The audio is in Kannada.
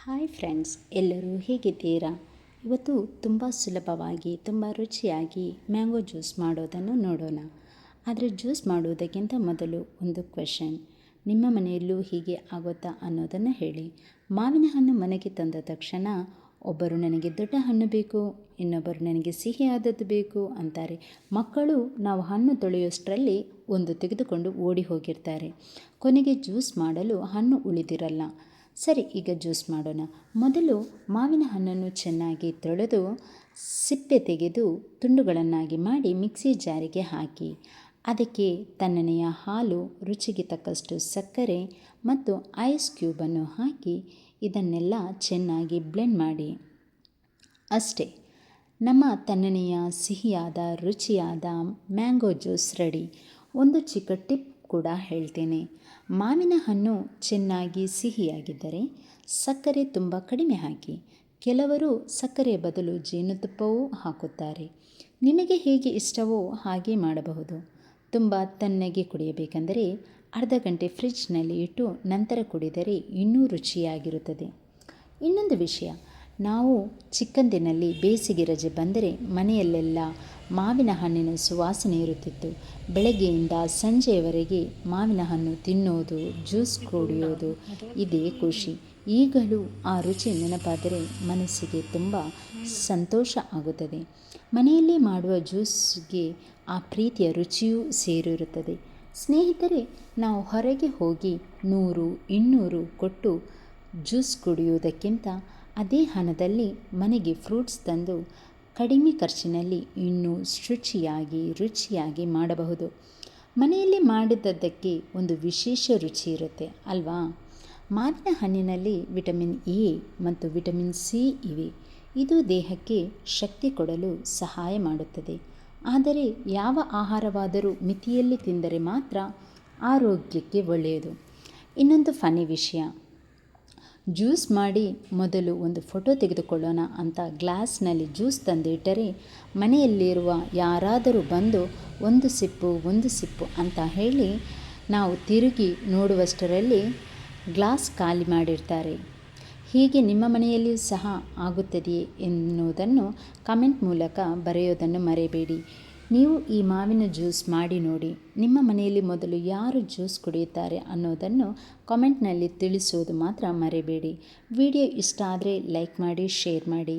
ಹಾಯ್ ಫ್ರೆಂಡ್ಸ್, ಎಲ್ಲರೂ ಹೇಗಿದ್ದೀರಾ? ಇವತ್ತು ತುಂಬ ಸುಲಭವಾಗಿ ತುಂಬ ರುಚಿಯಾಗಿ ಮ್ಯಾಂಗೋ ಜ್ಯೂಸ್ ಮಾಡೋದನ್ನು ನೋಡೋಣ. ಆದರೆ ಜ್ಯೂಸ್ ಮಾಡುವುದಕ್ಕಿಂತ ಮೊದಲು ಒಂದು ಕ್ವೆಶನ್, ನಿಮ್ಮ ಮನೆಯಲ್ಲೂ ಹೀಗೆ ಆಗುತ್ತಾ ಅನ್ನೋದನ್ನು ಹೇಳಿ. ಮಾವಿನ ಹಣ್ಣು ಮನೆಗೆ ತಂದ ತಕ್ಷಣ ಒಬ್ಬರು ನನಗೆ ದೊಡ್ಡ ಹಣ್ಣು ಬೇಕು, ಇನ್ನೊಬ್ಬರು ನನಗೆ ಸಿಹಿಯಾದದ್ದು ಬೇಕು ಅಂತಾರೆ. ಮಕ್ಕಳು ನಾವು ಹಣ್ಣು ತೊಳೆಯೋಷ್ಟರಲ್ಲಿ ಒಂದು ತೆಗೆದುಕೊಂಡು ಓಡಿ ಹೋಗಿರ್ತಾರೆ. ಕೊನೆಗೆ ಜ್ಯೂಸ್ ಮಾಡಲು ಹಣ್ಣು ಉಳಿದಿರಲ್ಲ. ಸರಿ, ಈಗ ಜ್ಯೂಸ್ ಮಾಡೋಣ. ಮೊದಲು ಮಾವಿನ ಹಣ್ಣನ್ನು ಚೆನ್ನಾಗಿ ತೊಳೆದು ಸಿಪ್ಪೆ ತೆಗೆದು ತುಂಡುಗಳನ್ನಾಗಿ ಮಾಡಿ ಮಿಕ್ಸಿ ಜಾರಿಗೆ ಹಾಕಿ ಅದಕ್ಕೆ ತಣ್ಣನೆಯ ಹಾಲು, ರುಚಿಗೆ ತಕ್ಕಷ್ಟು ಸಕ್ಕರೆ ಮತ್ತು ಐಸ್ ಕ್ಯೂಬನ್ನು ಹಾಕಿ ಇದನ್ನೆಲ್ಲ ಚೆನ್ನಾಗಿ ಬ್ಲೆಂಡ್ ಮಾಡಿ. ಅಷ್ಟೇ, ನಮ್ಮ ತಣ್ಣನೆಯ ಸಿಹಿಯಾದ ರುಚಿಯಾದ ಮ್ಯಾಂಗೋ ಜ್ಯೂಸ್ ರೆಡಿ. ಒಂದು ಚಿಕ್ಕ ಟಿಪ್ ಕೂಡ ಹೇಳ್ತೇನೆ. ಮಾವಿನ ಹಣ್ಣು ಚೆನ್ನಾಗಿ ಸಿಹಿಯಾಗಿದ್ದರೆ ಸಕ್ಕರೆ ತುಂಬ ಕಡಿಮೆ ಹಾಕಿ. ಕೆಲವರು ಸಕ್ಕರೆಯ ಬದಲು ಜೇನುತುಪ್ಪವೂ ಹಾಕುತ್ತಾರೆ. ನಿಮಗೆ ಹೇಗೆ ಇಷ್ಟವೋ ಹಾಗೆ ಮಾಡಬಹುದು. ತುಂಬ ತಣ್ಣಗೆ ಕುಡಿಯಬೇಕೆಂದರೆ ಅರ್ಧ ಗಂಟೆ ಫ್ರಿಡ್ಜ್ನಲ್ಲಿ ಇಟ್ಟು ನಂತರ ಕುಡಿದರೆ ಇನ್ನೂ ರುಚಿಯಾಗಿರುತ್ತದೆ. ಇನ್ನೊಂದು ವಿಷಯ, ನಾವು ಚಿಕ್ಕಂದಿನಲ್ಲಿ ಬೇಸಿಗೆ ರಜೆ ಬಂದರೆ ಮನೆಯಲ್ಲೆಲ್ಲ ಮಾವಿನ ಹಣ್ಣಿನ ಸುವಾಸನೆ ಇರುತ್ತಿತ್ತು. ಬೆಳಗ್ಗೆಯಿಂದ ಸಂಜೆಯವರೆಗೆ ಮಾವಿನ ಹಣ್ಣು ತಿನ್ನೋದು, ಜ್ಯೂಸ್ ಕುಡಿಯೋದು, ಇದೇ ಖುಷಿ. ಈಗಲೂ ಆ ರುಚಿ ನೆನಪಾದರೆ ಮನಸ್ಸಿಗೆ ತುಂಬ ಸಂತೋಷ ಆಗುತ್ತದೆ. ಮನೆಯಲ್ಲೇ ಮಾಡುವ ಜ್ಯೂಸ್ಗೆ ಆ ಪ್ರೀತಿಯ ರುಚಿಯೂ ಸೇರಿರುತ್ತದೆ. ಸ್ನೇಹಿತರೆ, ನಾವು ಹೊರಗೆ ಹೋಗಿ 100-200 ಕೊಟ್ಟು ಜ್ಯೂಸ್ ಕುಡಿಯುವುದಕ್ಕಿಂತ ಅದೇ ಹಣದಲ್ಲಿ ಮನೆಗೆ ಫ್ರೂಟ್ಸ್ ತಂದು ಕಡಿಮೆ ಖರ್ಚಿನಲ್ಲಿ ಇನ್ನೂ ರುಚಿಯಾಗಿ ಮಾಡಬಹುದು. ಮನೆಯಲ್ಲಿ ಮಾಡಿದ್ದಕ್ಕೆ ಒಂದು ವಿಶೇಷ ರುಚಿ ಇರುತ್ತೆ ಅಲ್ವಾ? ಮಾವಿನ ಹಣ್ಣಿನಲ್ಲಿ ವಿಟಮಿನ್ ಎ ಮತ್ತು ವಿಟಮಿನ್ ಸಿ ಇವೆ. ಇದು ದೇಹಕ್ಕೆ ಶಕ್ತಿ ಕೊಡಲು ಸಹಾಯ ಮಾಡುತ್ತದೆ. ಆದರೆ ಯಾವ ಆಹಾರವಾದರೂ ಮಿತಿಯಲ್ಲಿ ತಿಂದರೆ ಮಾತ್ರ ಆರೋಗ್ಯಕ್ಕೆ ಒಳ್ಳೆಯದು. ಇನ್ನೊಂದು ಫನ್ನಿ ವಿಷಯ, ಜ್ಯೂಸ್ ಮಾಡಿ ಮೊದಲು ಒಂದು ಫೋಟೋ ತೆಗೆದುಕೊಳ್ಳೋಣ ಅಂತ ಗ್ಲಾಸ್ನಲ್ಲಿ ಜ್ಯೂಸ್ ತಂದಿಟ್ಟರೆ ಮನೆಯಲ್ಲಿರುವ ಯಾರಾದರೂ ಬಂದು ಒಂದು ಸಿಪ್ಪು ಅಂತ ಹೇಳಿ ನಾವು ತಿರುಗಿ ನೋಡುವಷ್ಟರಲ್ಲಿ ಗ್ಲಾಸ್ ಖಾಲಿ ಮಾಡಿರ್ತಾರೆ. ಹೀಗೆ ನಿಮ್ಮ ಮನೆಯಲ್ಲಿಯೂ ಸಹ ಆಗುತ್ತದೆಯೇ ಎನ್ನುವುದನ್ನು ಕಮೆಂಟ್ ಮೂಲಕ ಬರೆಯೋದನ್ನು ಮರೆಯಬೇಡಿ. ನೀವು ಈ ಮಾವಿನ ಜ್ಯೂಸ್ ಮಾಡಿ ನೋಡಿ. ನಿಮ್ಮ ಮನೆಯಲ್ಲಿ ಮೊದಲು ಯಾರು ಜ್ಯೂಸ್ ಕುಡಿಯುತ್ತಾರೆ ಅನ್ನೋದನ್ನು ಕಾಮೆಂಟ್ನಲ್ಲಿ ತಿಳಿಸೋದು ಮಾತ್ರ ಮರೆಯಬೇಡಿ. ವಿಡಿಯೋ ಇಷ್ಟ ಆದರೆ ಲೈಕ್ ಮಾಡಿ, ಶೇರ್ ಮಾಡಿ.